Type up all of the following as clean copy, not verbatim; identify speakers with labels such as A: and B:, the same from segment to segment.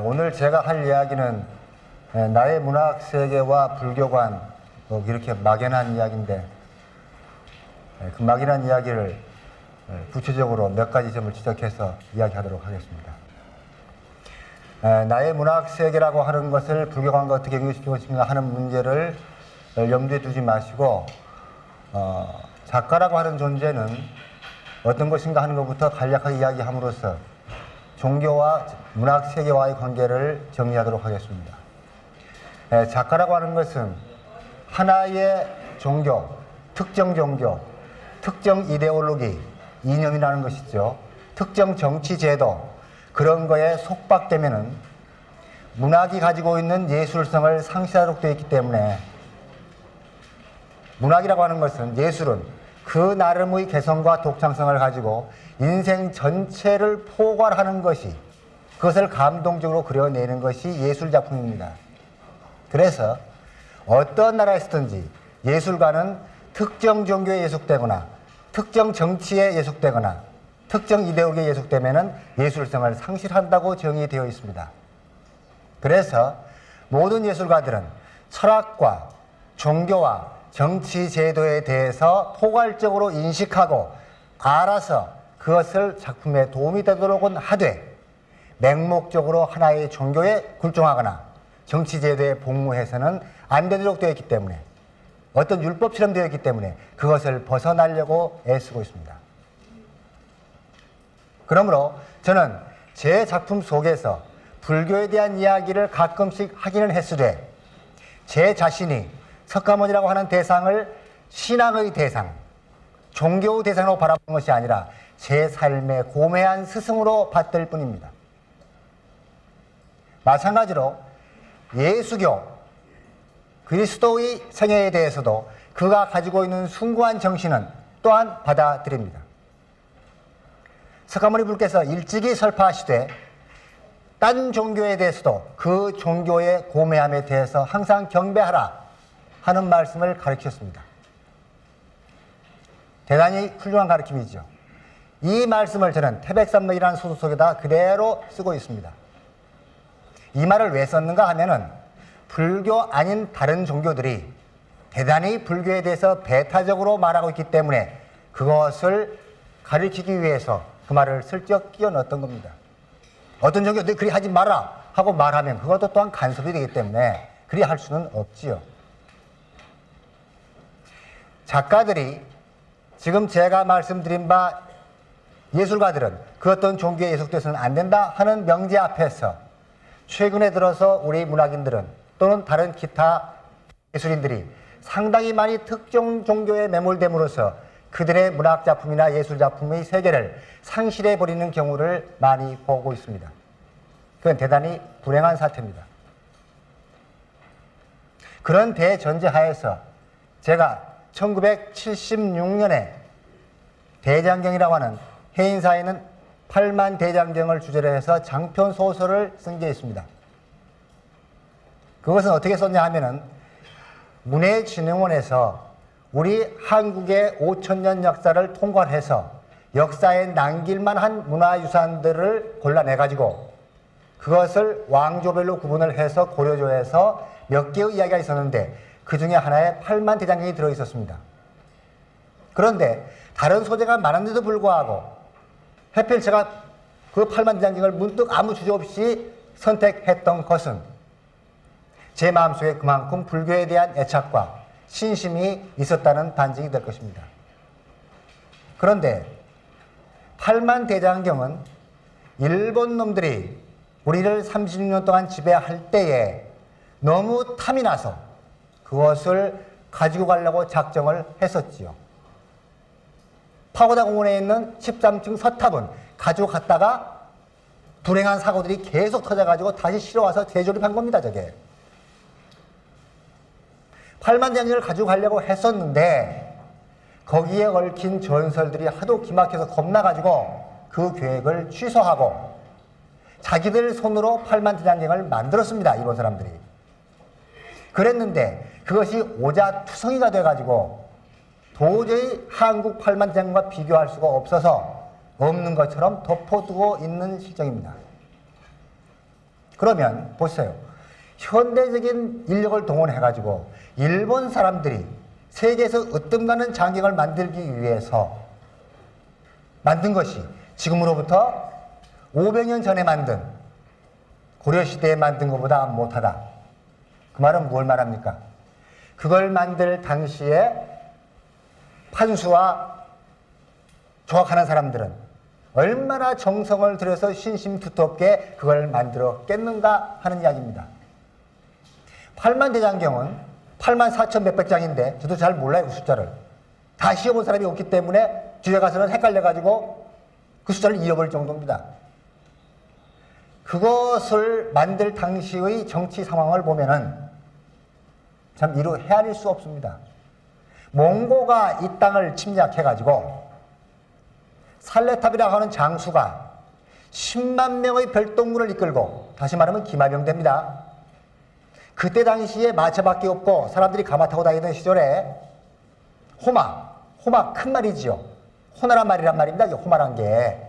A: 오늘 제가 할 이야기는 나의 문학 세계와 불교관 이렇게 막연한 이야기인데 그 막연한 이야기를 구체적으로 몇 가지 점을 지적해서 이야기하도록 하겠습니다. 나의 문학 세계라고 하는 것을 불교관과 어떻게 연결시키고 싶은가 하는 문제를 염두에 두지 마시고 작가라고 하는 존재는 어떤 것인가 하는 것부터 간략하게 이야기함으로써 종교와 문학 세계와의 관계를 정리하도록 하겠습니다. 작가라고 하는 것은 하나의 종교, 특정 이데올로기, 이념이라는 것이죠. 특정 정치 제도, 그런 거에 속박되면은 문학이 가지고 있는 예술성을 상실하도록 되어 있기 때문에 문학이라고 하는 것은, 예술은 그 나름의 개성과 독창성을 가지고 인생 전체를 포괄하는 것이, 그것을 감동적으로 그려내는 것이 예술작품입니다. 그래서 어떤 나라에서든지 예술가는 특정 종교에 예속되거나 특정 정치에 예속되거나 특정 이데올로기에 예속되면 예술성을 상실한다고 정의되어 있습니다. 그래서 모든 예술가들은 철학과 종교와 정치 제도에 대해서 포괄적으로 인식하고 알아서 그것을 작품에 도움이 되도록은 하되 맹목적으로 하나의 종교에 굴종하거나 정치 제도에 복무해서는 안 되도록 되어 있기 때문에, 어떤 율법처럼 되어 있기 때문에 그것을 벗어나려고 애쓰고 있습니다. 그러므로 저는 제 작품 속에서 불교에 대한 이야기를 가끔씩 하기는 했으되 제 자신이 석가모니라고 하는 대상을 신앙의 대상, 종교의 대상으로 바라보는 것이 아니라 제 삶의 고매한 스승으로 받들 뿐입니다. 마찬가지로 예수교, 그리스도의 생애에 대해서도 그가 가지고 있는 숭고한 정신은 또한 받아들입니다. 석가모니 불께서 일찍이 설파하시되 딴 종교에 대해서도 그 종교의 고매함에 대해서 항상 경배하라 하는 말씀을 가르치셨습니다. 대단히 훌륭한 가르침이죠. 이 말씀을 저는 태백산맥이라는 소설 속에다 그대로 쓰고 있습니다. 이 말을 왜 썼는가 하면은 불교 아닌 다른 종교들이 대단히 불교에 대해서 배타적으로 말하고 있기 때문에 그것을 가르치기 위해서 그 말을 슬쩍 끼워 넣었던 겁니다. 어떤 종교들이 그리 하지 마라 하고 말하면 그것도 또한 간섭이 되기 때문에 그리 할 수는 없지요. 작가들이 지금 제가 말씀드린 바 예술가들은 그 어떤 종교에 예속돼서는 안 된다 하는 명제 앞에서 최근에 들어서 우리 문학인들은 또는 다른 기타 예술인들이 상당히 많이 특정 종교에 매몰됨으로써 그들의 문학작품이나 예술작품의 세계를 상실해버리는 경우를 많이 보고 있습니다. 그건 대단히 불행한 사태입니다. 그런 대전제하에서 제가 1976년에 대장경이라고 하는 해인사에 있는 8만 대장경을 주제로 해서 장편 소설을 쓴 게 있습니다. 그것은 어떻게 썼냐 하면은 문해진흥원에서 우리 한국의 5000년 역사를 통괄해서 역사에 남길만 한 문화유산들을 골라내가지고 그것을 왕조별로 구분을 해서 고려조에서 몇 개의 이야기가 있었는데 그 중에 하나에 8만 대장경이 들어있었습니다. 그런데 다른 소재가 많은데도 불구하고 하필 제가 그 8만 대장경을 문득 아무 주저 없이 선택했던 것은 제 마음속에 그만큼 불교에 대한 애착과 신심이 있었다는 반증이 될 것입니다. 그런데 8만 대장경은 일본 놈들이 우리를 36년 동안 지배할 때에 너무 탐이 나서 그것을 가지고 가려고 작정을 했었지요. 파고다 공원에 있는 13층 서탑은 가지고 갔다가 불행한 사고들이 계속 터져가지고 다시 실어와서 재조립한 겁니다, 저게. 8만 대장경을 가지고 가려고 했었는데 거기에 얽힌 전설들이 하도 기막혀서 겁나가지고 그 계획을 취소하고 자기들 손으로 8만 대장경을 만들었습니다, 일본 사람들이. 그랬는데 그것이 오자투성이가 돼가지고 도저히 한국 8만 대장경과 비교할 수가 없어서 없는 것처럼 덮어두고 있는 실정입니다. 그러면 보세요. 현대적인 인력을 동원해가지고 일본 사람들이 세계에서 으뜸가는 장경을 만들기 위해서 만든 것이 지금으로부터 500년 전에 만든 고려시대에 만든 것보다 못하다. 그 말은 뭘 말합니까? 그걸 만들 당시에 판수와 조각하는 사람들은 얼마나 정성을 들여서 신심투톱게 그걸 만들어 깼는가 하는 이야기입니다. 8만 대장경은 8만 4천 몇백 장인데 저도 잘 몰라요, 그 숫자를. 다 시험본 사람이 없기 때문에 뒤에 가서는 헷갈려가지고 그 숫자를 잃어버릴 정도입니다. 그것을 만들 당시의 정치 상황을 보면은 참 이루 헤아릴 수 없습니다. 몽고가 이 땅을 침략해가지고 살레탑이라고 하는 장수가 10만 명의 별동군을 이끌고, 다시 말하면 기마병대입니다. 그때 당시에 마차밖에 없고 사람들이 가마 타고 다니던 시절에 호마 큰 말이지요. 호나란 말이란 말입니다. 호마란 게.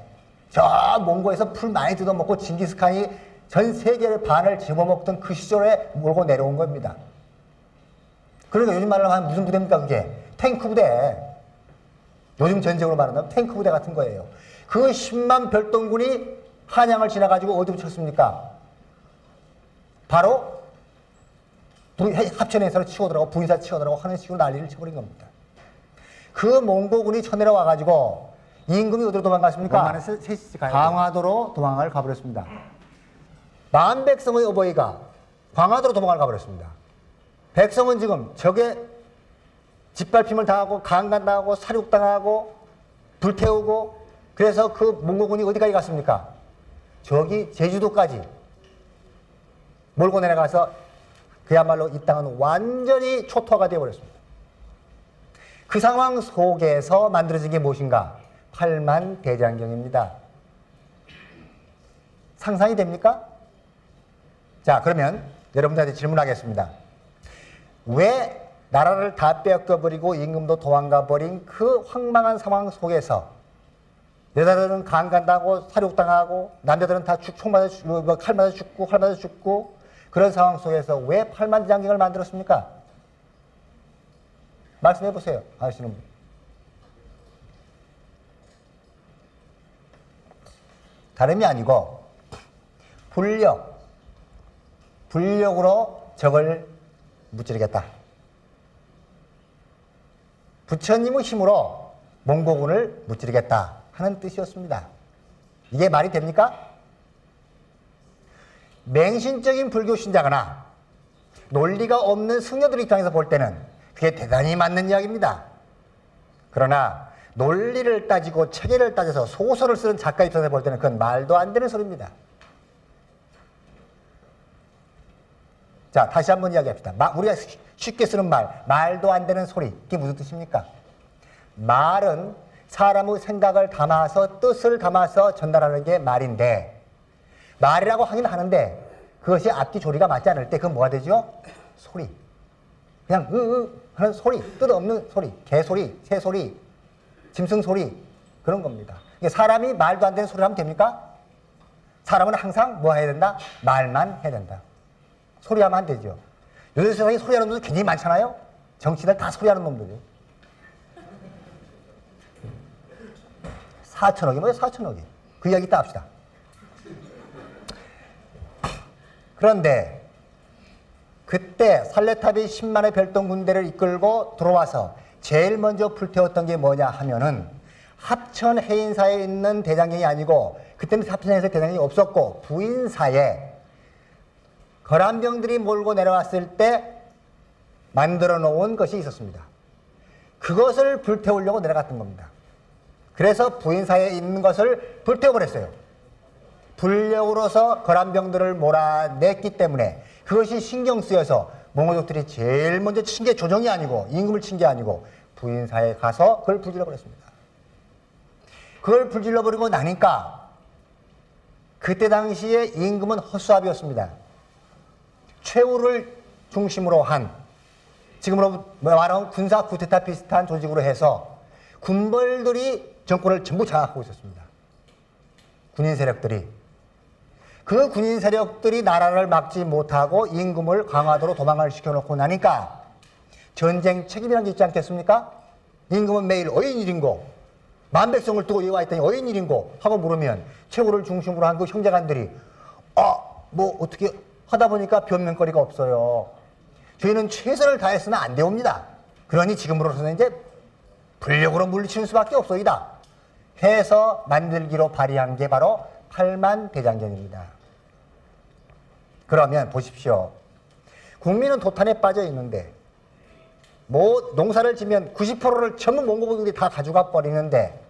A: 저 몽고에서 풀 많이 뜯어먹고 징기스칸이 전 세계의 반을 집어먹던 그 시절에 몰고 내려온 겁니다. 그러니까 요즘 말로 하면 무슨 부대입니까, 그게? 탱크 부대. 요즘 전쟁으로 말하면 탱크 부대 같은 거예요. 그 10만 별동군이 한양을 지나가지고 어디 붙였습니까? 바로 합천에서 치고 들어가고 부인사 치고 들어가고 하는 식으로 난리를 쳐버린 겁니다. 그 몽고군이 쳐내려와가지고 임금이 어디로 도망갔습니까? 광화도로 도망을 가버렸습니다. 만백성의 어버이가 광화도로 도망을 가버렸습니다. 백성은 지금 적의 짓밟힘을 당하고 강간당하고 살육당하고 불태우고, 그래서 그 몽고군이 어디까지 갔습니까? 저기 제주도까지 몰고 내려가서 그야말로 이 땅은 완전히 초토화가 되어버렸습니다. 그 상황 속에서 만들어진 게 무엇인가? 8만 대장경입니다. 상상이 됩니까? 자, 그러면 여러분들한테 질문하겠습니다. 왜 나라를 다 빼앗겨버리고 임금도 도망가버린 그 황망한 상황 속에서 여자들은 강간당하고 살육당하고 남자들은 다 총 맞아 칼 맞아 죽고 활 맞아 죽고, 그런 상황 속에서 왜 8만 대장경을 만들었습니까? 말씀해 보세요, 아시는 분. 다름이 아니고 불력으로 적을 무찌르겠다. 부처님의 힘으로 몽고군을 무찌르겠다 하는 뜻이었습니다. 이게 말이 됩니까? 맹신적인 불교 신자거나 논리가 없는 승려들 입장에서 볼 때는 그게 대단히 맞는 이야기입니다. 그러나 논리를 따지고 체계를 따져서 소설을 쓰는 작가 입장에서 볼 때는 그건 말도 안 되는 소리입니다. 자, 다시 한번 이야기합시다. 우리가 쉽게 쓰는 말도 안 되는 소리, 이게 무슨 뜻입니까? 말은 사람의 생각을 담아서 뜻을 담아서 전달하는 게 말인데, 말이라고 하긴 하는데 그것이 앞뒤 조리가 맞지 않을 때 그건 뭐가 되죠? 소리. 그냥 하는 소리, 뜻없는 소리, 개소리, 새소리, 짐승소리, 그런 겁니다. 사람이 말도 안 되는 소리를 하면 됩니까? 사람은 항상 뭐 해야 된다? 말만 해야 된다. 소리하면 안 되죠. 요즘 세상에 소리하는 놈들 굉장히 많잖아요. 정치인들 다 소리하는 놈들이요. 4천억이 뭐예요? 4천억이. 그 이야기 이따 합시다. 그런데 그때 살레탑이 10만의 별동 군대를 이끌고 들어와서 제일 먼저 불태웠던 게 뭐냐 하면은 합천 해인사에 있는 대장경이 아니고, 그때는 합천 해인사에 대장경이 없었고 부인사에 거란병들이 몰고 내려왔을 때 만들어 놓은 것이 있었습니다. 그것을 불태우려고 내려갔던 겁니다. 그래서 부인사에 있는 것을 불태워버렸어요. 불력으로서 거란병들을 몰아냈기 때문에 그것이 신경 쓰여서 몽고족들이 제일 먼저 친 게 조정이 아니고 임금을 친 게 아니고 부인사에 가서 그걸 불질러버렸습니다. 그걸 불질러버리고 나니까 그때 당시에 임금은 허수아비였습니다. 최후를 중심으로 한, 지금으로 말하면 군사 쿠데타 비슷한 조직으로 해서 군벌들이 정권을 전부 장악하고 있었습니다. 군인 세력들이. 그 군인 세력들이 나라를 막지 못하고 임금을 강화도로 도망을 시켜놓고 나니까 전쟁 책임이라는 게 있지 않겠습니까? 임금은 매일 어인일인고 만백성을 두고 여기 와 있더니 어인일인고 하고 물으면 최고를 중심으로 한 그 형제간들이 뭐 어떻게 하다 보니까 변명거리가 없어요. 저희는 최선을 다했으나 안 되옵니다. 그러니 지금으로서는 이제 불력으로 물리치는 수밖에 없소이다 해서 만들기로 발의한 게 바로 팔만대장경입니다. 그러면 보십시오. 국민은 도탄에 빠져 있는데 뭐 농사를 지면 90%를 전부 몽고군들이 다 가져가 버리는데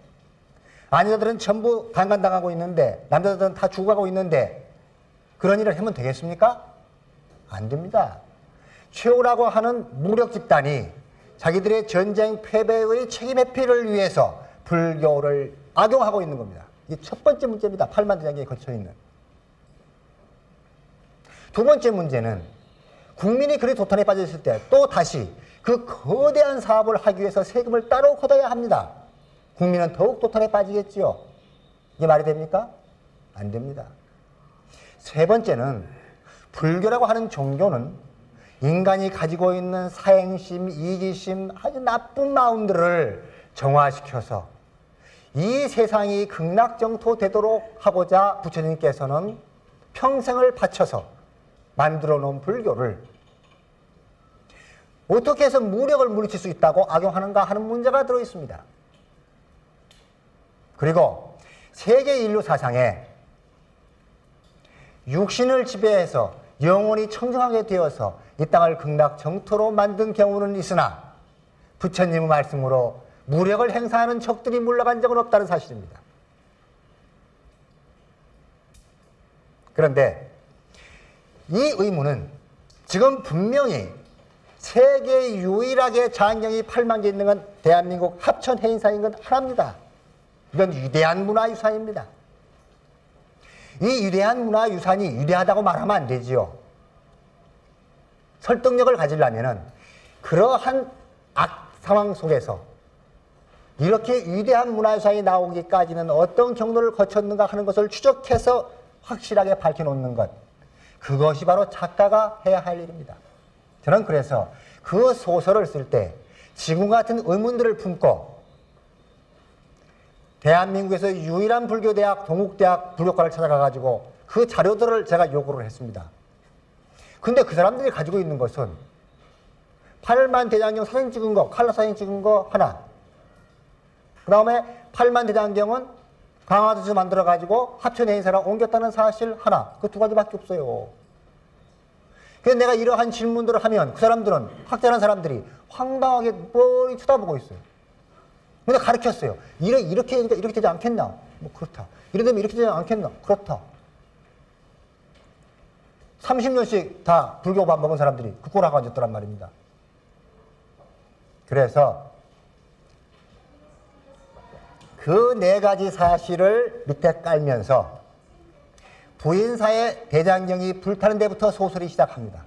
A: 아녀들은 전부 강간당하고 있는데 남자들은 다 죽어가고 있는데 그런 일을 하면 되겠습니까? 안 됩니다. 최후라고 하는 무력 집단이 자기들의 전쟁 패배의 책임 회피를 위해서 불교를 악용하고 있는 겁니다. 이게 첫 번째 문제입니다. 팔만대장경에 거쳐있는. 두 번째 문제는 국민이 그리 도탄에 빠져 있을 때 또 다시 그 거대한 사업을 하기 위해서 세금을 따로 걷어야 합니다. 국민은 더욱 도탄에 빠지겠지요. 이게 말이 됩니까? 안 됩니다. 세 번째는 불교라고 하는 종교는 인간이 가지고 있는 사행심, 이기심, 아주 나쁜 마음들을 정화시켜서 이 세상이 극락정토 되도록 하고자 부처님께서는 평생을 바쳐서 만들어 놓은 불교를 어떻게 해서 무력을 물리칠 수 있다고 악용하는가 하는 문제가 들어 있습니다. 그리고 세계 인류 사상에 육신을 지배해서 영혼이 청정하게 되어서 이 땅을 극락정토로 만든 경우는 있으나 부처님의 말씀으로 무력을 행사하는 적들이 물러간 적은 없다는 사실입니다. 그런데 이 의문은 지금 분명히 세계 유일하게 장경이 8만 개 있는 건 대한민국 합천 해인사인 건 하나입니다. 이건 위대한 문화유산입니다. 이 위대한 문화유산이 위대하다고 말하면 안 되지요. 설득력을 가지려면 그러한 악 상황 속에서 이렇게 위대한 문화유산이 나오기까지는 어떤 경로를 거쳤는가 하는 것을 추적해서 확실하게 밝혀놓는 것, 그것이 바로 작가가 해야 할 일입니다. 저는 그래서 그 소설을 쓸 때 지금 같은 의문들을 품고 대한민국에서 유일한 불교대학, 동국대학 불교과를 찾아가가지고 그 자료들을 제가 요구를 했습니다. 근데 그 사람들이 가지고 있는 것은 팔만대장경 사진 찍은 거, 칼라 사진 찍은 거 하나, 그 다음에 팔만대장경은 강화도에서 만들어가지고 합천해인사로 옮겼다는 사실 하나, 그 두 가지밖에 없어요. 그래서 내가 이러한 질문들을 하면 그 사람들은, 학자라는 사람들이 황당하게 뻔히 쳐다보고 있어요. 근데 가르쳤어요. 이렇게 하니까 이렇게 되지 않겠나? 뭐 그렇다. 이러면 이렇게 되지 않겠나? 그렇다. 30년씩 다 불교밥 먹은 사람들이 그 꼴하고 앉았더란 말입니다. 그래서 그 네 가지 사실을 밑에 깔면서 부인사의 대장경이 불타는 데부터 소설이 시작합니다.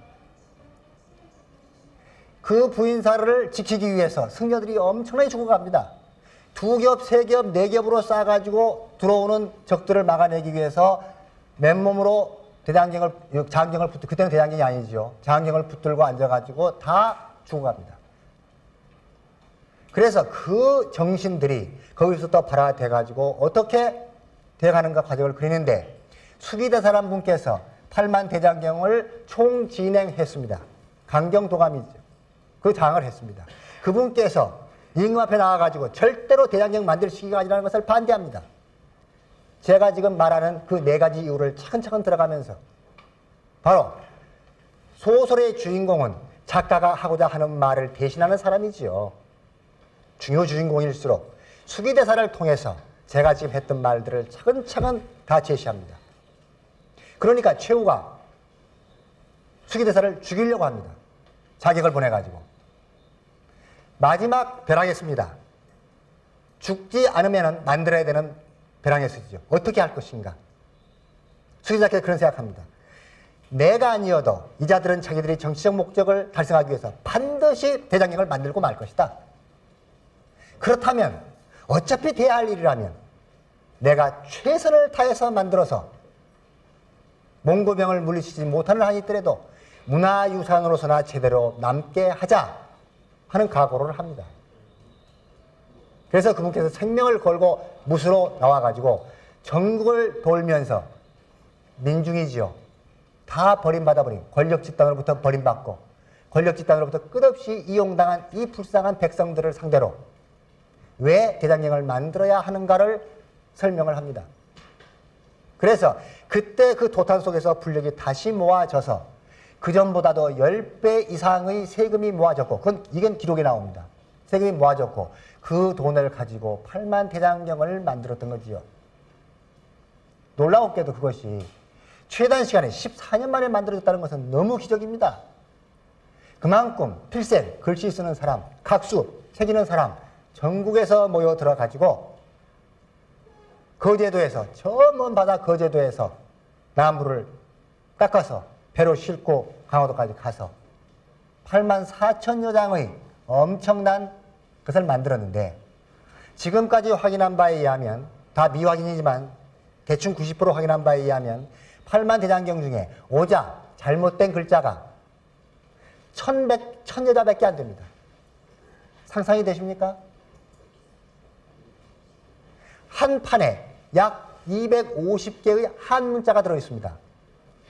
A: 그 부인사를 지키기 위해서 승려들이 엄청나게 죽어갑니다. 2겹, 3겹, 4겹으로 쌓아가지고 들어오는 적들을 막아내기 위해서 맨몸으로 장경을 붙들고, 그때는 대장경이 아니죠. 장경을 붙들고 앉아가지고 다 죽어갑니다. 그래서 그 정신들이 거기서 또 발화돼가지고 어떻게 돼가는가 과정을 그리는데 수기대사란 분께서 팔만대장경을 총진행했습니다. 강경도감이죠. 그 장을 했습니다. 그분께서 임금 앞에 나와가지고 절대로 대장경 만들 시기가 아니라는 것을 반대합니다. 제가 지금 말하는 그 네 가지 이유를 차근차근 들어가면서 바로 소설의 주인공은 작가가 하고자 하는 말을 대신하는 사람이지요. 중요 주인공일수록 수기대사를 통해서 제가 지금 했던 말들을 차근차근 다 제시합니다. 그러니까 최후가 수기대사를 죽이려고 합니다. 자객을 보내가지고. 마지막 벼랑에 씁니다. 죽지 않으면 만들어야 되는 벼랑에 쓰죠. 어떻게 할 것인가. 수기대사께서 그런 생각합니다. 내가 아니어도 이 자들은 자기들이 정치적 목적을 달성하기 위해서 반드시 대장경을 만들고 말 것이다. 그렇다면 어차피 돼야 할 일이라면 내가 최선을 다해서 만들어서 몽고병을 물리치지 못하는 한이 있더라도 문화유산으로서나 제대로 남게 하자 하는 각오를 합니다. 그래서 그분께서 생명을 걸고 무수로 나와가지고 전국을 돌면서 민중이지요. 다 버림받아버린 권력 집단으로부터 버림받고 권력 집단으로부터 끝없이 이용당한 이 불쌍한 백성들을 상대로 왜 대장경을 만들어야 하는가를 설명을 합니다. 그래서 그때 그 도탄 속에서 불력이 다시 모아져서 그전보다도 10배 이상의 세금이 모아졌고 이건 기록에 나옵니다. 세금이 모아졌고 그 돈을 가지고 8만 대장경을 만들었던 거지요. 놀라웠게도 그것이 최단 시간에 14년 만에 만들어졌다는 것은 너무 기적입니다. 그만큼 필생, 글씨 쓰는 사람, 각수, 새기는 사람 전국에서 모여 들어가지고 거제도에서 저 먼 바다 거제도에서 나무를 깎아서 배로 싣고 강화도까지 가서 8만 4천여 장의 엄청난 것을 만들었는데 지금까지 확인한 바에 의하면 다 미확인이지만 대충 90% 확인한 바에 의하면 8만 대장경 중에 오자 잘못된 글자가 1000여자밖에 안 됩니다. 상상이 되십니까? 한 판에 약 250개의 한문자가 들어있습니다.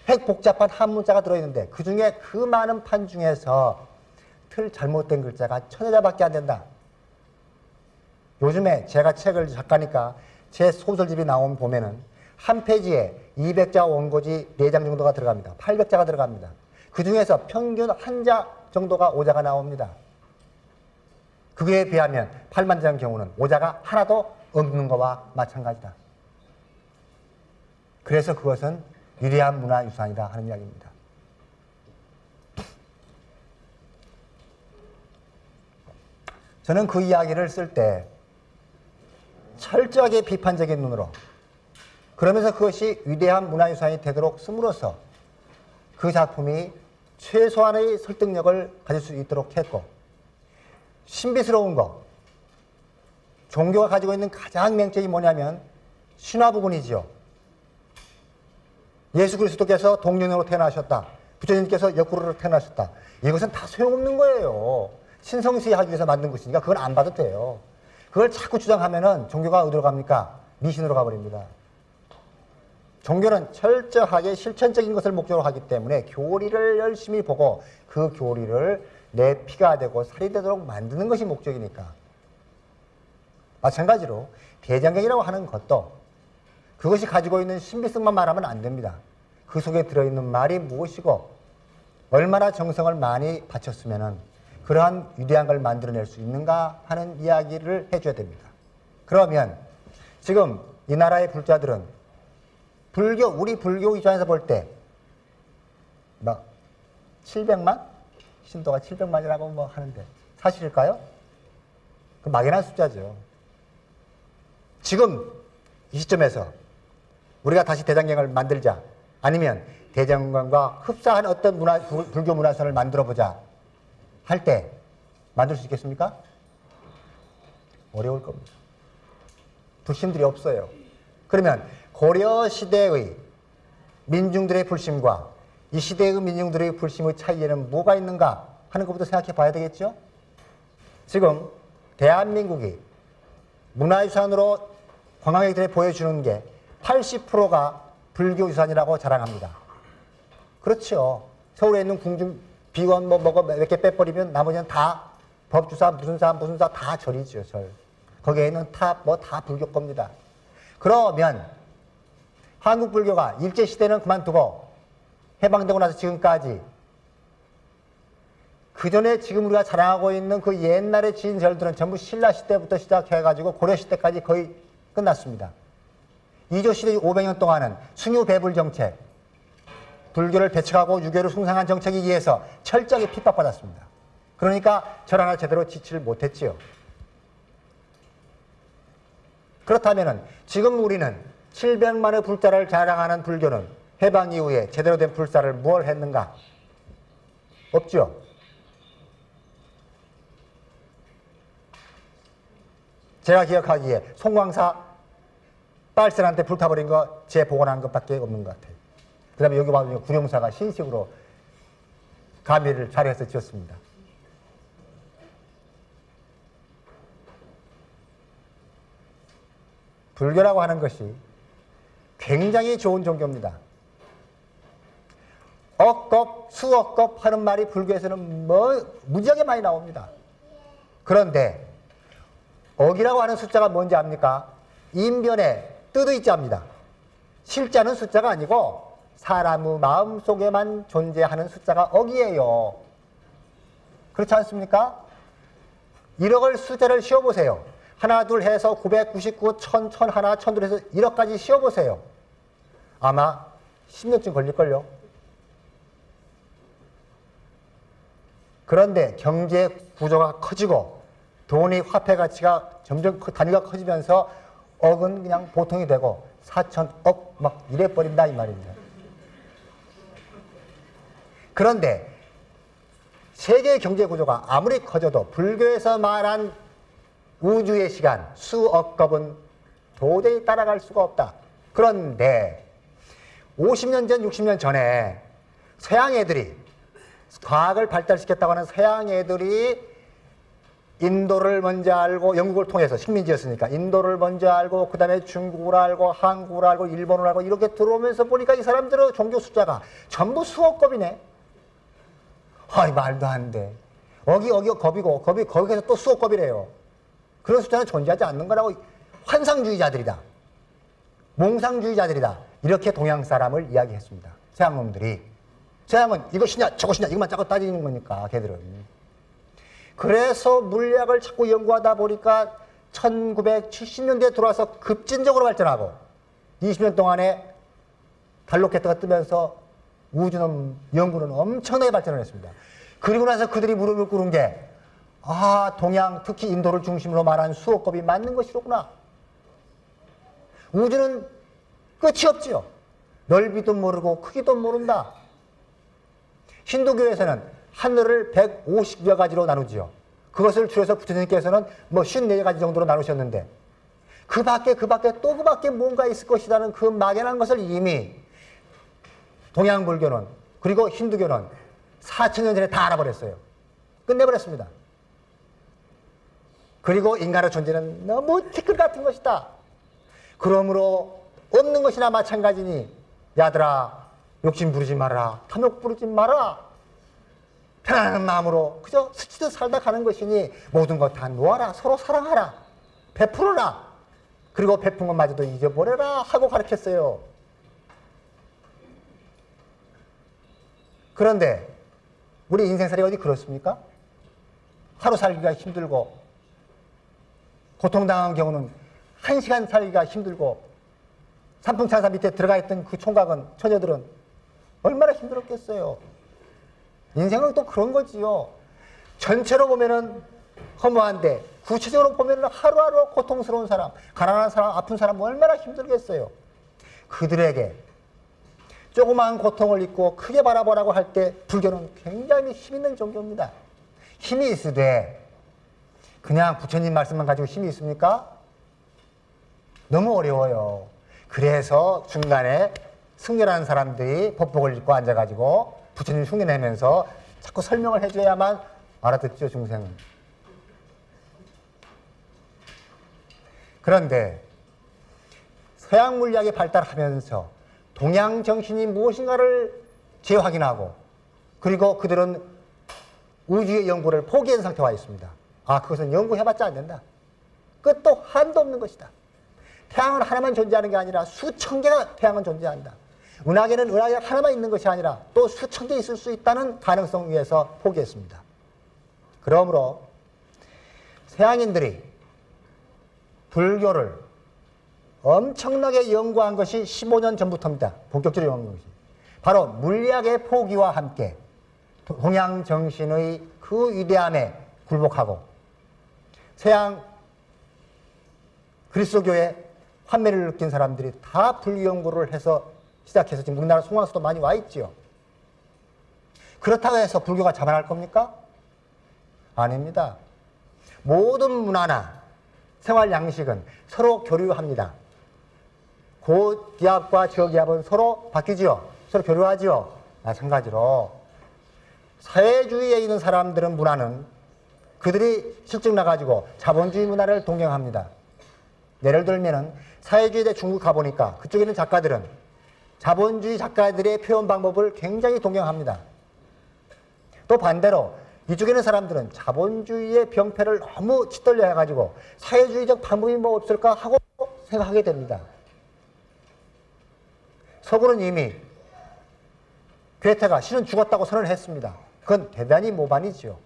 A: 핵복잡한 한문자가 들어있는데 그 중에 그 많은 판 중에서 틀 잘못된 글자가 1000여자밖에 안 된다. 요즘에 제가 책을 작가니까 제 소설집이 나오면 보면은 한 페이지에 200자 원고지 4장 정도가 들어갑니다. 800자가 들어갑니다. 그 중에서 평균 한 자 정도가 오자가 나옵니다. 그에 비하면 8만 자의 경우는 오자가 하나도 없는 것과 마찬가지다. 그래서 그것은 위대한 문화유산이다 하는 이야기입니다. 저는 그 이야기를 쓸 때 철저하게 비판적인 눈으로 그러면서 그것이 위대한 문화유산이 되도록 씀으로써 그 작품이 최소한의 설득력을 가질 수 있도록 했고 신비스러운 것, 종교가 가지고 있는 가장 맹점이 뭐냐면 신화부분이지요. 예수 그리스도께서 동령으로 태어나셨다. 부처님께서 옆구리로 태어나셨다. 이것은 다 소용없는 거예요. 신성시하기 위해서 만든 것이니까 그건 안 봐도 돼요. 그걸 자꾸 주장하면은 종교가 어디로 갑니까? 미신으로 가버립니다. 종교는 철저하게 실천적인 것을 목적으로 하기 때문에 교리를 열심히 보고 그 교리를 내 피가 되고 살이 되도록 만드는 것이 목적이니까. 마찬가지로 대장경이라고 하는 것도 그것이 가지고 있는 신비성만 말하면 안 됩니다. 그 속에 들어있는 말이 무엇이고 얼마나 정성을 많이 바쳤으면 그러한 위대한 걸 만들어낼 수 있는가 하는 이야기를 해줘야 됩니다. 그러면 지금 이 나라의 불자들은 우리 불교 입장에서 볼 때 막 700만? 신도가 700만이라고 뭐 하는데 사실일까요? 그 막연한 숫자죠. 지금 이 시점에서 우리가 다시 대장경을 만들자 아니면 대장경과 흡사한 어떤 불교 문화선을 만들어보자 할 때 만들 수 있겠습니까? 어려울 겁니다. 불신들이 없어요. 그러면 고려시대의 민중들의 불심과 이 시대의 민중들의 불심의 차이에는 뭐가 있는가 하는 것부터 생각해 봐야 되겠죠? 지금 대한민국이 문화유산으로 관광객들이 보여주는 게 80%가 불교유산이라고 자랑합니다. 그렇죠. 서울에 있는 궁중 비원 몇 개 빼버리면 나머지는 다 법주사 무슨 사 다 절이죠. 절. 거기에 있는 다 불교 겁니다. 그러면 한국 불교가 일제시대는 그만두고 해방되고 나서 지금까지 그 전에 지금 우리가 자랑하고 있는 그 옛날의 진절들은 전부 신라시대부터 시작해가지고 고려시대까지 거의 끝났습니다. 이조시대 500년 동안은 숭유배불 정책, 불교를 배척하고 유교를 숭상한 정책에 의해서 철저하게 핍박받았습니다. 그러니까 절 하나 제대로 지치를 못했지요. 그렇다면 지금 우리는 700만의 불자를 자랑하는 불교는 해방 이후에 제대로 된 불사를 무엇 했는가? 없죠. 제가 기억하기에 송광사 빨선한테 불타버린 거 재복원한 것밖에 없는 것 같아요. 그 다음에 여기 봐도 구룡사가 신식으로 가미를 잘해서 지었습니다. 불교라고 하는 것이 굉장히 좋은 종교입니다. 억겁, 수억겁 하는 말이 불교에서는 무지하게 많이 나옵니다. 그런데 억이라고 하는 숫자가 뭔지 압니까? 인변에 뜨드이자입니다. 실자는 숫자가 아니고 사람의 마음속에만 존재하는 숫자가 억이에요. 그렇지 않습니까? 1억을 숫자를 씌워보세요. 하나 둘 해서 999, 1000, 1001, 1002 해서 1억까지 씌워보세요. 아마 10년쯤 걸릴걸요. 그런데 경제 구조가 커지고 돈이 화폐 가치가 점점 단위가 커지면서 억은 그냥 보통이 되고 4천억 막 이래버린다 이 말입니다. 그런데 세계 경제 구조가 아무리 커져도 불교에서 말한 우주의 시간 수억 겁은 도저히 따라갈 수가 없다. 그런데 50년 전, 60년 전에 서양 애들이 과학을 발달시켰다고 하는 서양 애들이 인도를 먼저 알고 영국을 통해서 식민지였으니까 인도를 먼저 알고 그 다음에 중국을 알고 한국을 알고 일본을 알고 이렇게 들어오면서 보니까 이 사람들의 종교 숫자가 전부 수억 겁이네. 아이 말도 안 돼. 억이 겁이고 겁이 거기서 또 수억 겁이래요. 그런 숫자는 존재하지 않는 거라고. 환상주의자들이다. 몽상주의자들이다. 이렇게 동양 사람을 이야기했습니다. 서양 놈들이. 서양은 이것이냐 저것이냐 이것만 자꾸 따지는 거니까 걔들은. 그래서 물리학을 자꾸 연구하다 보니까 1970년대에 들어와서 급진적으로 발전하고 20년 동안에 달 로켓트가 뜨면서 우주는 연구는 엄청나게 발전을 했습니다. 그리고 나서 그들이 무릎을 꿇은 게 동양 특히 인도를 중심으로 말한 수억겁이 맞는 것이로구나. 우주는 끝이 없지요. 넓이도 모르고 크기도 모른다. 힌두교에서는 하늘을 150여 가지로 나누지요. 그것을 줄여서 부처님께서는 54가지 정도로 나누셨는데 그 밖에 또 그 밖에 뭔가 있을 것이라는 그 막연한 것을 이미 동양불교는 그리고 힌두교는 4000년 전에 다 알아버렸어요. 끝내버렸습니다. 그리고 인간의 존재는 너무 티끌 같은 것이다. 그러므로 없는 것이나 마찬가지니 야들아 욕심 부리지 마라. 탐욕 부리지 마라. 편안한 마음으로 그저 스치듯 살다 가는 것이니 모든 것 다 놓아라. 서로 사랑하라. 베풀어라. 그리고 베푼 것마저도 잊어버려라 하고 가르쳤어요. 그런데 우리 인생살이 어디 그렇습니까? 하루 살기가 힘들고 고통당한 경우는 1시간 살기가 힘들고 산풍찬사 밑에 들어가 있던 그 총각은 처녀들은 얼마나 힘들었겠어요. 인생은 또 그런 거지요. 전체로 보면은 허무한데 구체적으로 보면은 하루하루 고통스러운 사람, 가난한 사람, 아픈 사람 얼마나 힘들겠어요. 그들에게 조그마한 고통을 잊고 크게 바라보라고 할 때 불교는 굉장히 힘있는 종교입니다. 힘이 있으되 그냥 부처님 말씀만 가지고 힘이 있습니까? 너무 어려워요. 그래서 중간에 승려라는 사람들이 법복을 입고 앉아가지고 부처님 흉내내면서 자꾸 설명을 해줘야만 알아듣죠, 중생은. 그런데 서양 물리학이 발달하면서 동양 정신이 무엇인가를 재확인하고 그리고 그들은 우주의 연구를 포기한 상태에 와 있습니다. 그것은 연구해봤자 안 된다. 끝도 한도 없는 것이다. 태양은 하나만 존재하는 게 아니라 수천 개가 태양은 존재한다. 은하계는 은하계 하나만 있는 것이 아니라 또 수천 개 있을 수 있다는 가능성 위에서 포기했습니다. 그러므로 서양인들이 불교를 엄청나게 연구한 것이 15년 전부터입니다. 본격적으로 연구한 것이. 바로 물리학의 포기와 함께 동양 정신의 그 위대함에 굴복하고 서양 그리스도교의 환멸을 느낀 사람들이 다 불교 연구를 해서 시작해서 지금 우리나라 송황수도 많이 와 있지요. 그렇다고 해서 불교가 자만할 겁니까? 아닙니다. 모든 문화나 생활 양식은 서로 교류합니다. 고기압과 저기압은 서로 바뀌지요. 서로 교류하지요. 마찬가지로 사회주의에 있는 사람들은 문화는 그들이 실증 나가지고 자본주의 문화를 동경합니다. 예를 들면은 사회주의대 중국 가보니까 그쪽에 있는 작가들은 자본주의 작가들의 표현 방법을 굉장히 동경합니다. 또 반대로 이쪽에 있는 사람들은 자본주의의 병폐를 너무 짓떨려 해가지고 사회주의적 방법이 뭐 없을까 하고 생각하게 됩니다. 서구는 이미 괴테가 신은 죽었다고 선언을 했습니다. 그건 대단히 모반이지요.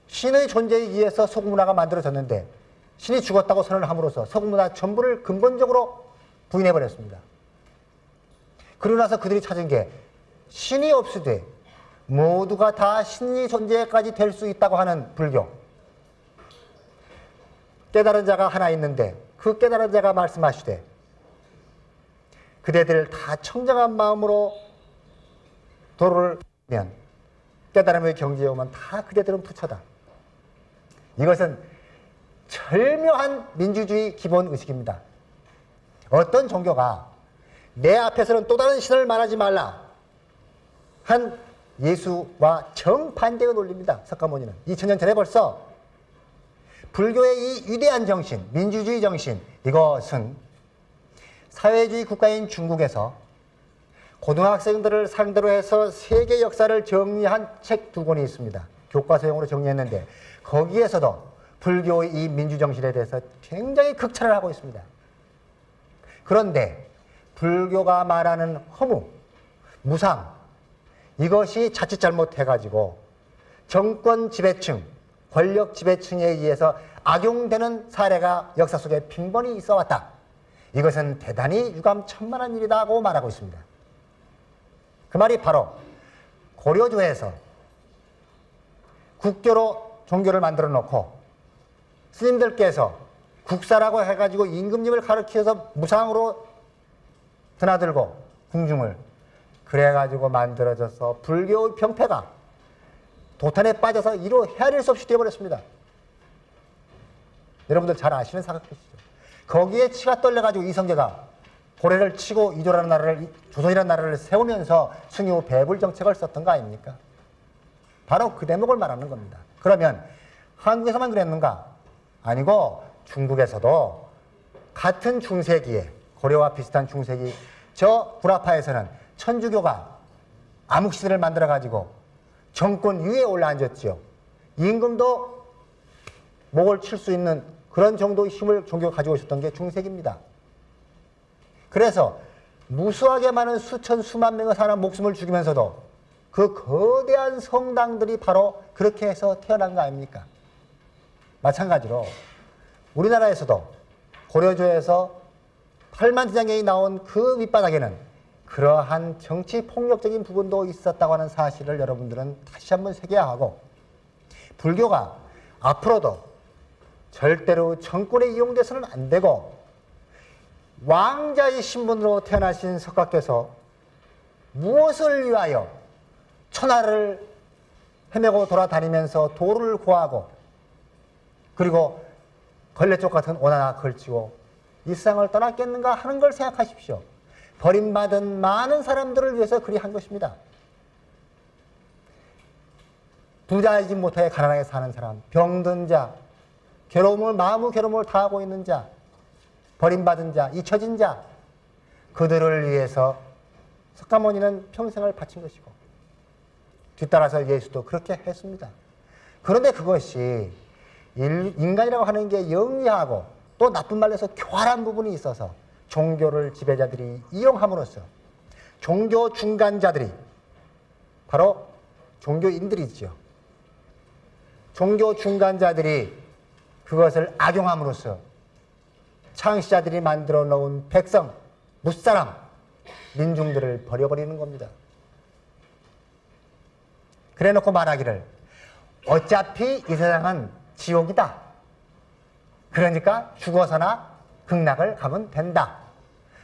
A: 신의 존재에 의해서 서구문화가 만들어졌는데 신이 죽었다고 선언을 함으로써 서구문화 전부를 근본적으로 부인해버렸습니다. 그러고 나서 그들이 찾은 게 신이 없으되 모두가 다 신이 존재까지 될 수 있다고 하는 불교. 깨달은 자가 하나 있는데 그 깨달은 자가 말씀하시되 그대들 다 청정한 마음으로 도를 면 깨달음의 경지에 오면 다 그대들은 부처다. 이것은 절묘한 민주주의 기본 의식입니다. 어떤 종교가 내 앞에서는 또 다른 신을 말하지 말라 한 예수와 정반대의 논리입니다. 석가모니는 2000년 전에 벌써 불교의 이 위대한 정신, 민주주의 정신, 이것은 사회주의 국가인 중국에서 고등학생들을 상대로 해서 세계 역사를 정리한 책 2권이 있습니다. 교과서용으로 정리했는데 거기에서도 불교의 이 민주정신에 대해서 굉장히 극찬을 하고 있습니다. 그런데 불교가 말하는 허무, 무상, 이것이 자칫 잘못해가지고 정권 지배층, 권력 지배층에 의해서 악용되는 사례가 역사 속에 빈번히 있어 왔다. 이것은 대단히 유감천만한 일이라고 말하고 있습니다. 그 말이 바로 고려조에서 국교로 종교를 만들어 놓고 스님들께서 국사라고 해가지고 임금님을 가르쳐서 무상으로 드나들고 궁중을 그래가지고 만들어져서 불교의 병폐가 도탄에 빠져서 이로 헤아릴 수 없이 되어버렸습니다. 여러분들 잘 아시는 사각지죠. 거기에 치가 떨려가지고 이성계가 고래를 치고 이조라는 나라를, 조선이라는 나라를 세우면서 승유 배불 정책을 썼던 거 아닙니까? 바로 그 대목을 말하는 겁니다. 그러면 한국에서만 그랬는가? 아니고 중국에서도 같은 중세기에 고려와 비슷한 중세기 저 구라파에서는 천주교가 암흑시대를 만들어가지고 정권 위에 올라앉았지요. 임금도 목을 칠 수 있는 그런 정도의 힘을 종교가 가지고 있었던 게 중세기입니다. 그래서 무수하게 많은 수천 수만 명의 사람 목숨을 죽이면서도 그 거대한 성당들이 바로 그렇게 해서 태어난 거 아닙니까? 마찬가지로 우리나라에서도 고려조에서 8만대장경이 나온 그 밑바닥에는 그러한 정치 폭력적인 부분도 있었다고 하는 사실을 여러분들은 다시 한번 새겨야하고, 불교가 앞으로도 절대로 정권에 이용돼서는 안 되고, 왕자의 신분으로 태어나신 석가께서 무엇을 위하여 천하를 헤매고 돌아다니면서 도를 구하고 그리고 걸레쪽 같은 옷 하나 걸치고 이 세상을 떠났겠는가 하는 걸 생각하십시오. 버림받은 많은 사람들을 위해서 그리 한 것입니다. 부자이지 못하게 가난하게 사는 사람, 병든 자, 마음의 괴로움을 다하고 있는 자, 버림받은 자, 잊혀진 자, 그들을 위해서 석가모니는 평생을 바친 것이고 뒤따라서 예수도 그렇게 했습니다. 그런데 그것이 인간이라고 하는 게 영리하고 또 나쁜 말로 해서 교활한 부분이 있어서 종교를 지배자들이 이용함으로써 종교 중간자들이 바로 종교인들이죠. 종교 중간자들이 그것을 악용함으로써 창시자들이 만들어 놓은 백성, 무사람, 민중들을 버려버리는 겁니다. 그래 놓고 말하기를 어차피 이 세상은 지옥이다. 그러니까 죽어서나 극락을 가면 된다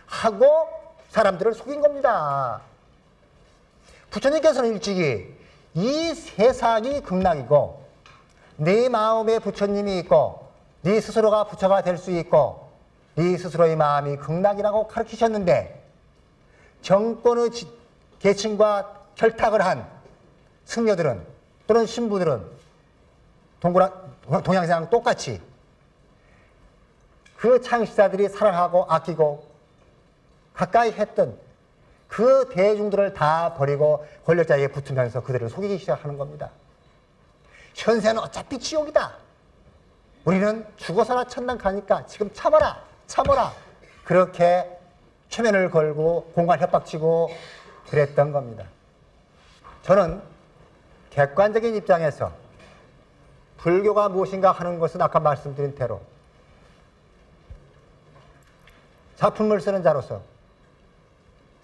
A: 하고 사람들을 속인 겁니다. 부처님께서는 일찍이 이 세상이 극락이고 네 마음에 부처님이 있고 네 스스로가 부처가 될 수 있고 네 스스로의 마음이 극락이라고 가르치셨는데 정권의 계층과 결탁을 한 승려들은 또는 신부들은 동양사랑 똑같이 그 창시자들이 사랑하고 아끼고 가까이 했던 그 대중들을 다 버리고 권력자에게 붙으면서 그들을 속이기 시작하는 겁니다. 현세는 어차피 지옥이다. 우리는 죽어서나 천당 가니까 지금 참아라, 참아라. 그렇게 최면을 걸고 공갈 협박치고 그랬던 겁니다. 저는 객관적인 입장에서 불교가 무엇인가 하는 것은 아까 말씀드린 대로 작품을 쓰는 자로서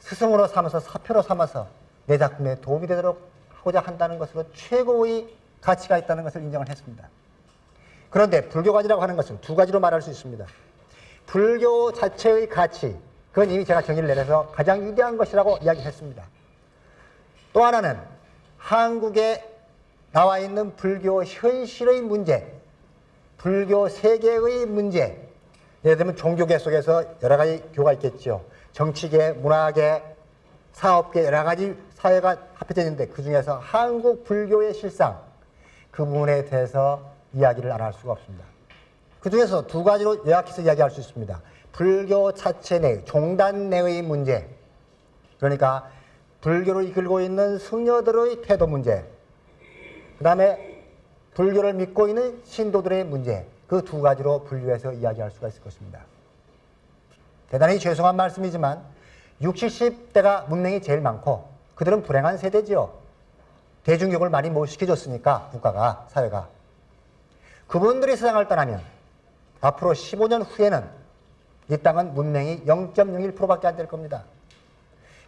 A: 스승으로 삼아서 사표로 삼아서 내 작품에 도움이 되도록 하고자 한다는 것으로 최고의 가치가 있다는 것을 인정을 했습니다. 그런데 불교가지라고 하는 것은 두 가지로 말할 수 있습니다. 불교 자체의 가치, 그건 이미 제가 정의를 내려서 가장 위대한 것이라고 이야기했습니다. 또 하나는 한국에 나와 있는 불교 현실의 문제, 불교 세계의 문제, 예를 들면 종교계 속에서 여러 가지 교가 있겠죠. 정치계, 문화계, 사업계 여러 가지 사회가 합해져 있는데 그 중에서 한국 불교의 실상, 그 부분에 대해서 이야기를 안 할 수가 없습니다. 그 중에서 두 가지로 요약해서 이야기할 수 있습니다. 불교 자체 내, 종단 내의 문제, 그러니까 불교를 이끌고 있는 승려들의 태도 문제, 그 다음에 불교를 믿고 있는 신도들의 문제, 그 두 가지로 분류해서 이야기할 수가 있을 것입니다. 대단히 죄송한 말씀이지만 60, 70대가 문맹이 제일 많고 그들은 불행한 세대지요. 대중교육을 많이 못 시켜줬으니까 국가가, 사회가. 그분들이 세상을 떠나면 앞으로 15년 후에는 이 땅은 문맹이 0.01%밖에 안 될 겁니다.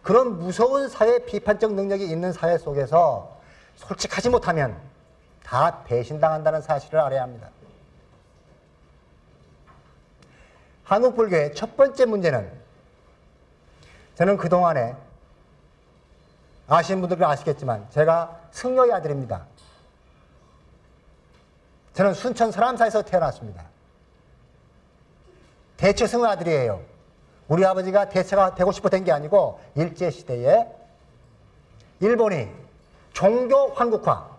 A: 그런 무서운 사회 비판적 능력이 있는 사회 속에서 솔직하지 못하면 다 배신당한다는 사실을 알아야 합니다. 한국 불교의 첫 번째 문제는 저는 그동안에 아시는 분들은 아시겠지만 제가 승려의 아들입니다. 저는 순천 서람사에서 태어났습니다. 대처승의 아들이에요. 우리 아버지가 대처가 되고 싶어 된 게 아니고 일제시대에 일본이 종교 황국화,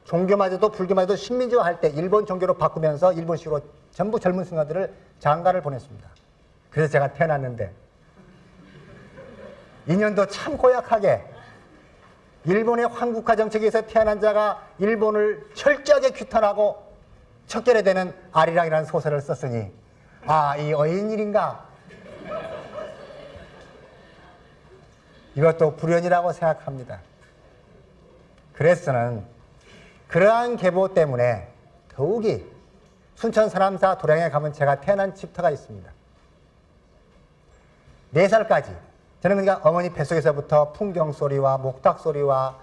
A: 종교마저도 불교마저도 식민지화 할 때 일본 종교로 바꾸면서 일본식으로 전부 젊은 승려들을 장가를 보냈습니다. 그래서 제가 태어났는데 인연도 참 고약하게 일본의 황국화 정책에서 태어난 자가 일본을 철저하게 규탄하고 척결해야 되는 아리랑이라는 소설을 썼으니 아, 이 어인일인가? 이것도 불연이라고 생각합니다. 그래서는 그러한 계보 때문에 더욱이 순천 서람사 도량에 가면 제가 태어난 집터가 있습니다. 4살까지 저는 그러니까 어머니 뱃속에서부터 풍경소리와 목탁소리와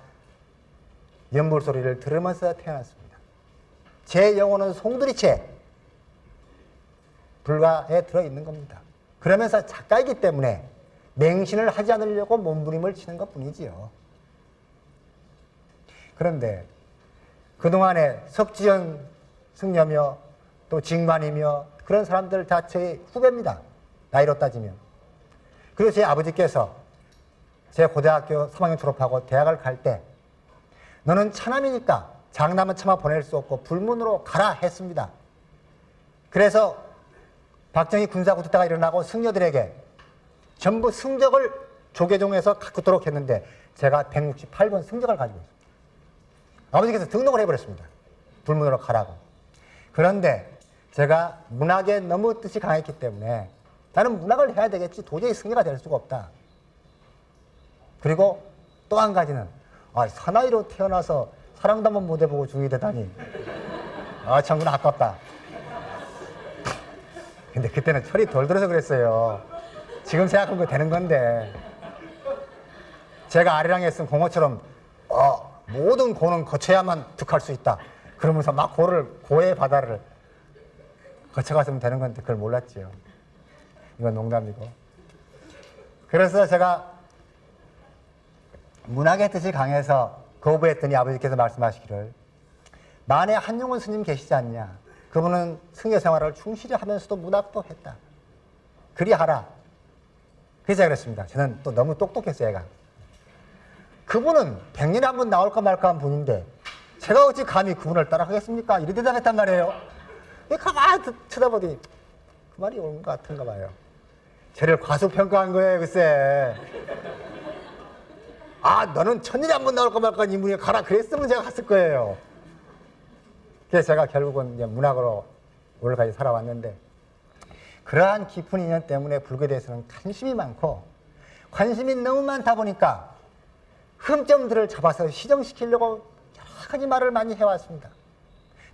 A: 연불소리를 들으면서 태어났습니다. 제 영혼은 송두리째 불가에 들어있는 겁니다. 그러면서 작가이기 때문에 맹신을 하지 않으려고 몸부림을 치는 것뿐이지요. 그런데 그동안에 석지연 승려며 또 징만이며 그런 사람들 자체의 후배입니다. 나이로 따지면. 그리고 제 아버지께서 제 고등학교 3학년 졸업하고 대학을 갈 때 너는 차남이니까 장남은 차마 보낼 수 없고 불문으로 가라 했습니다. 그래서 박정희 군사 쿠데타가 일어나고 승려들에게 전부 승적을 조계종에서 갖도록 했는데 제가 168번 승적을 가지고 있습니다. 아버지께서 등록을 해버렸습니다. 불문으로 가라고. 그런데 제가 문학에 너무 뜻이 강했기 때문에 나는 문학을 해야 되겠지. 도저히 승려가 될 수가 없다. 그리고 또 한 가지는 사나이로 태어나서 사랑도 한번 못 해보고 중이 되다니. 참구나 아깝다. 근데 그때는 철이 덜 들어서 그랬어요. 지금 생각하면 되는 건데 제가 아리랑에 쓴 공허처럼 모든 고는 거쳐야만 득할 수 있다. 그러면서 막 고의 바다를 거쳐갔으면 되는 건데 그걸 몰랐지요. 이건 농담이고. 그래서 제가 문학의 뜻이 강해서 거부했더니 아버지께서 말씀하시기를 만에 한용운 스님 계시지 않냐. 그분은 승려 생활을 충실히 하면서도 문학도 했다. 그리 하라. 그래서 그랬습니다. 저는 또 너무 똑똑했어요, 얘가. 그분은 100년에 한 번 나올까 말까 한 분인데 제가 어찌 감히 그분을 따라가겠습니까? 이렇게 대답했단 말이에요. 가만히 쳐다보더니 그 말이 옳은 것 같은가 봐요. 저를 과소평가한 거예요, 글쎄. 아, 너는 1000년에 한 번 나올까 말까 인문에 가라 그랬으면 제가 갔을 거예요. 그래서 제가 결국은 이제 문학으로 오늘까지 살아왔는데, 그러한 깊은 인연 때문에 불교에 대해서는 관심이 많고 관심이 너무 많다 보니까 흠점들을 잡아서 시정시키려고 여러 가지 말을 많이 해왔습니다.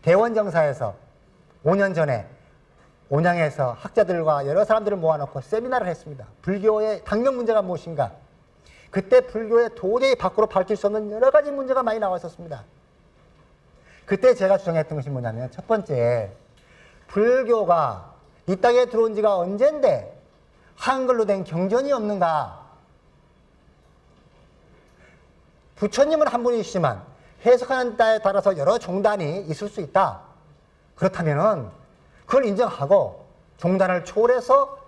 A: 대원정사에서 5년 전에 온양에서 학자들과 여러 사람들을 모아놓고 세미나를 했습니다. 불교의 당면 문제가 무엇인가? 그때 불교의 도저히 밖으로 밝힐 수 없는 여러 가지 문제가 많이 나왔었습니다. 그때 제가 주장했던 것이 뭐냐면, 첫 번째, 불교가 이 땅에 들어온 지가 언젠데 한글로 된 경전이 없는가? 부처님은 한 분이시지만 해석하는 때에 따라서 여러 종단이 있을 수 있다. 그렇다면은 그걸 인정하고 종단을 초월해서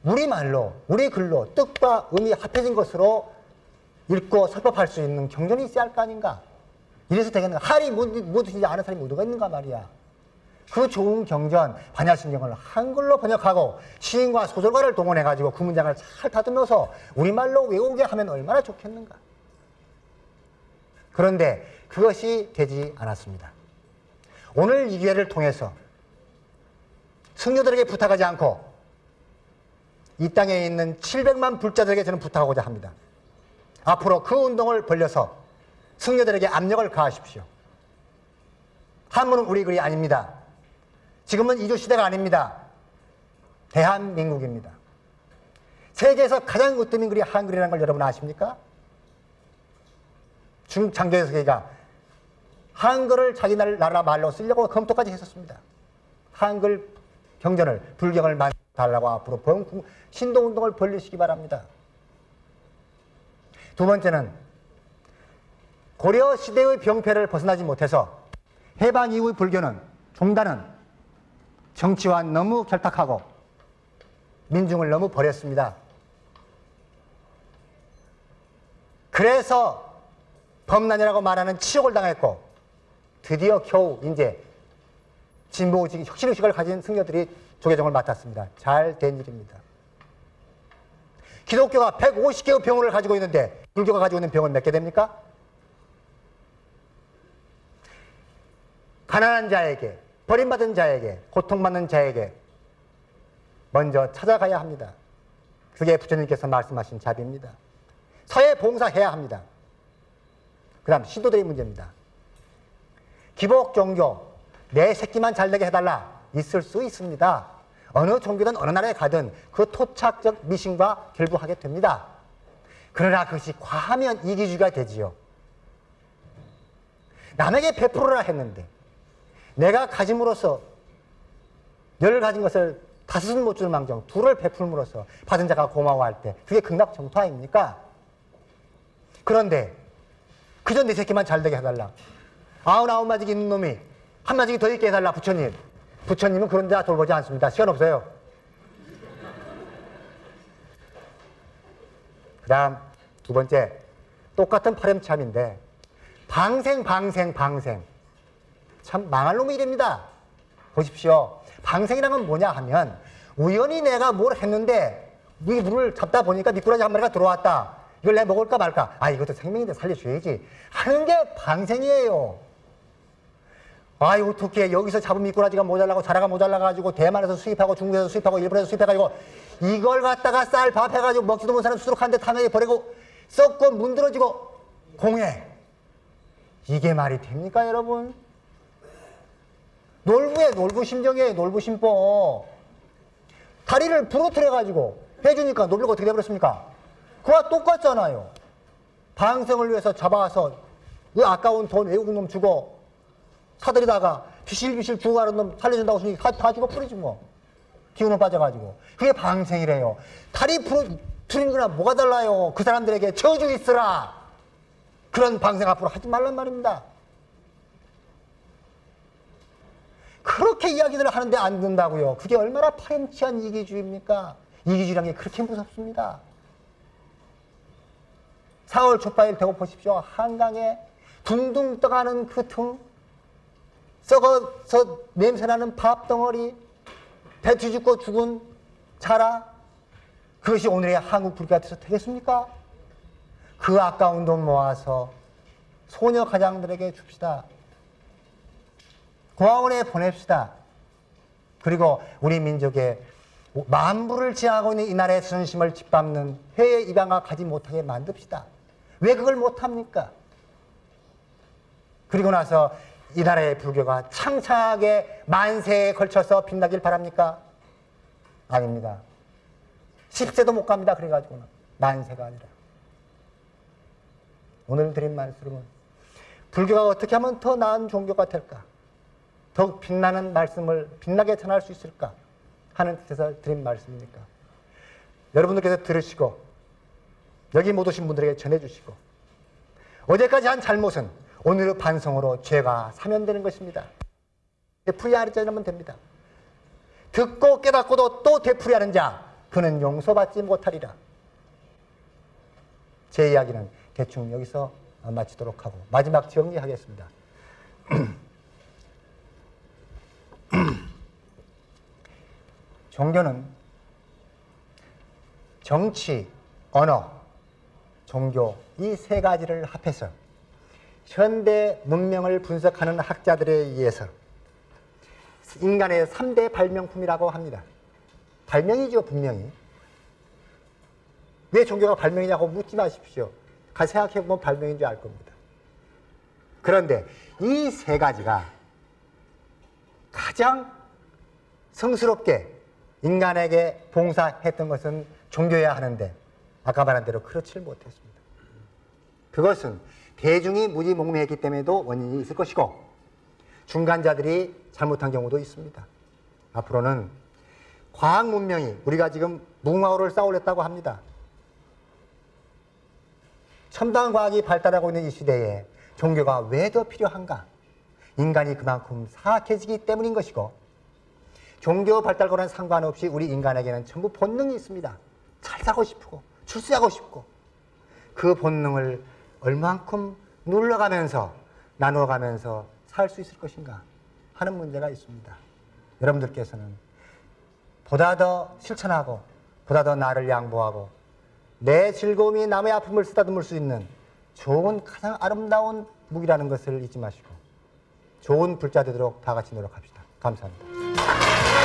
A: 우리말로, 우리 글로 뜻과 의미 합해진 것으로 읽고 설법할 수 있는 경전이 있어야 할 거 아닌가? 이래서 되겠는가? 할이 뭐든지 아는 사람이 누가 있는가 말이야. 그 좋은 경전, 반야신경을 한글로 번역하고 시인과 소설가를 동원해가지고 그 문장을 잘 다듬어서 우리말로 외우게 하면 얼마나 좋겠는가? 그런데 그것이 되지 않았습니다. 오늘 이 기회를 통해서 승려들에게 부탁하지 않고 이 땅에 있는 700만 불자들에게 저는 부탁하고자 합니다. 앞으로 그 운동을 벌려서 승려들에게 압력을 가하십시오. 한문은 우리 글이 아닙니다. 지금은 이주시대가 아닙니다. 대한민국입니다. 세계에서 가장 으뜸인 글이 한글이라는 걸 여러분 아십니까? 중국 장개석이가 한글을 자기 나라 말로 쓰려고 검토까지 했었습니다. 한글 경전을, 불경을 만들어달라고 앞으로 신동운동을 벌리시기 바랍니다. 두 번째는 고려 시대의 병폐를 벗어나지 못해서 해방 이후의 불교는, 종단은 정치와 너무 결탁하고 민중을 너무 버렸습니다. 그래서 범난이라고 말하는 치욕을 당했고 드디어 겨우 이제 진보의식, 혁신의식을 가진 승려들이 조계종을 맡았습니다. 잘 된 일입니다. 기독교가 150개의 병원을 가지고 있는데 불교가 가지고 있는 병원 몇 개 됩니까? 가난한 자에게, 버림받은 자에게, 고통받는 자에게 먼저 찾아가야 합니다. 그게 부처님께서 말씀하신 자비입니다. 서해 봉사해야 합니다. 그 다음 신도들의 문제입니다. 기복 종교, 내 새끼만 잘되게 해달라, 있을 수 있습니다. 어느 종교든 어느 나라에 가든 그 토착적 미신과 결부하게 됩니다. 그러나 그것이 과하면 이기주의가 되지요. 남에게 베풀어라 했는데 내가 가짐으로써 10을 가진 것을 5은 못 주는 망정 2를 베풀므로써 받은 자가 고마워할 때 그게 극락정토 아닙니까? 그런데 그저 내 새끼만 잘되게 해달라, 99마지기 있는 놈이 한 마지기 더 있게 해달라, 부처님. 부처님은 그런 자 돌보지 않습니다. 시간 없어요. 그 다음 두 번째, 똑같은 파렴치함인데 방생. 참 망할 놈의 일입니다. 보십시오. 방생이라는 건 뭐냐 하면 우연히 내가 뭘 했는데 이 물을 잡다 보니까 미꾸라지 한 마리가 들어왔다. 이걸 내가 먹을까 말까? 아, 이것도 생명인데 살려줘야지 하는 게 방생이에요. 아이, 어떻게 여기서 잡은 미꾸라지가 모자라고 자라가 모자라가지고 대만에서 수입하고 중국에서 수입하고 일본에서 수입해가지고 이걸 갖다가 쌀 밥 해가지고 먹지도 못하는 사람 수두룩한데 탕에 버리고 썩고 문드러지고 공해. 이게 말이 됩니까, 여러분? 놀부심정이에요, 놀부심보. 다리를 부러뜨려가지고 해주니까 놀부가 어떻게 돼버렸습니까? 그와 똑같잖아요. 방생을 위해서 잡아와서 그 아까운 돈 외국인 놈 주고 사들이다가 비실비실 죽어가는 놈 살려준다고 했으니 다 죽어 뿌리지 뭐. 기운은 빠져가지고. 그게 방생이래요. 다리 부러뜨린 거나 뭐가 달라요. 그 사람들에게 저주 있으라. 그런 방생 앞으로 하지 말란 말입니다. 그렇게 이야기들을 하는데 안 된다고요. 그게 얼마나 파렴치한 이기주의입니까? 이기주의라는 게 그렇게 무섭습니다. 4월 초파일 대고 보십시오. 한강에 둥둥 떠가는 그 틈, 썩어서 냄새나는 밥덩어리, 배 뒤집고 죽은 자라, 그것이 오늘의 한국 불교가 돼서 되겠습니까? 그 아까운 돈 모아서 소녀 가장들에게 줍시다. 고아원에 보냅시다. 그리고 우리 민족의 만부를 지향하고 있는 이 나라의 순심을 짓밟는 해외 입양아 가지 못하게 만듭시다. 왜 그걸 못합니까? 그리고 나서 이 나라의 불교가 창창하게 만세에 걸쳐서 빛나길 바랍니까? 아닙니다. 10세도 못 갑니다. 그래가지고는 만세가 아니라. 오늘 드린 말씀은 불교가 어떻게 하면 더 나은 종교가 될까? 더욱 빛나는 말씀을 빛나게 전할 수 있을까? 하는 뜻에서 드린 말씀이니까 여러분들께서 들으시고 여기 못 오신 분들에게 전해주시고 어제까지 한 잘못은 오늘의 반성으로 죄가 사면되는 것입니다. 되풀이하지 않으면 됩니다. 듣고 깨닫고도 또 되풀이하는 자 그는 용서받지 못하리라. 제 이야기는 대충 여기서 마치도록 하고 마지막 정리하겠습니다. 종교는 정치, 언어, 종교 이 세 가지를 합해서 현대 문명을 분석하는 학자들에 의해서 인간의 3대 발명품이라고 합니다. 발명이죠, 분명히. 왜 종교가 발명이냐고 묻지 마십시오. 가서 생각해보면 발명인 줄 알 겁니다. 그런데 이 세 가지가 가장 성스럽게 인간에게 봉사했던 것은 종교여야 하는데 아까 말한 대로 그렇지 못했습니다. 그것은 대중이 무지몽매했기 때문에도 원인이 있을 것이고 중간자들이 잘못한 경우도 있습니다. 앞으로는 과학 문명이 우리가 지금 무궁화호를 쌓아올렸다고 합니다. 첨단 과학이 발달하고 있는 이 시대에 종교가 왜 더 필요한가? 인간이 그만큼 사악해지기 때문인 것이고 종교 발달과는 상관없이 우리 인간에게는 전부 본능이 있습니다. 잘 살고 싶고 출세하고 싶고 그 본능을 얼만큼 눌러가면서 나눠가면서 살 수 있을 것인가 하는 문제가 있습니다. 여러분들께서는 보다 더 실천하고 보다 더 나를 양보하고 내 즐거움이 남의 아픔을 쓰다듬을 수 있는 좋은 가장 아름다운 무기라는 것을 잊지 마시고 좋은 불자 되도록 다 같이 노력합시다. 감사합니다.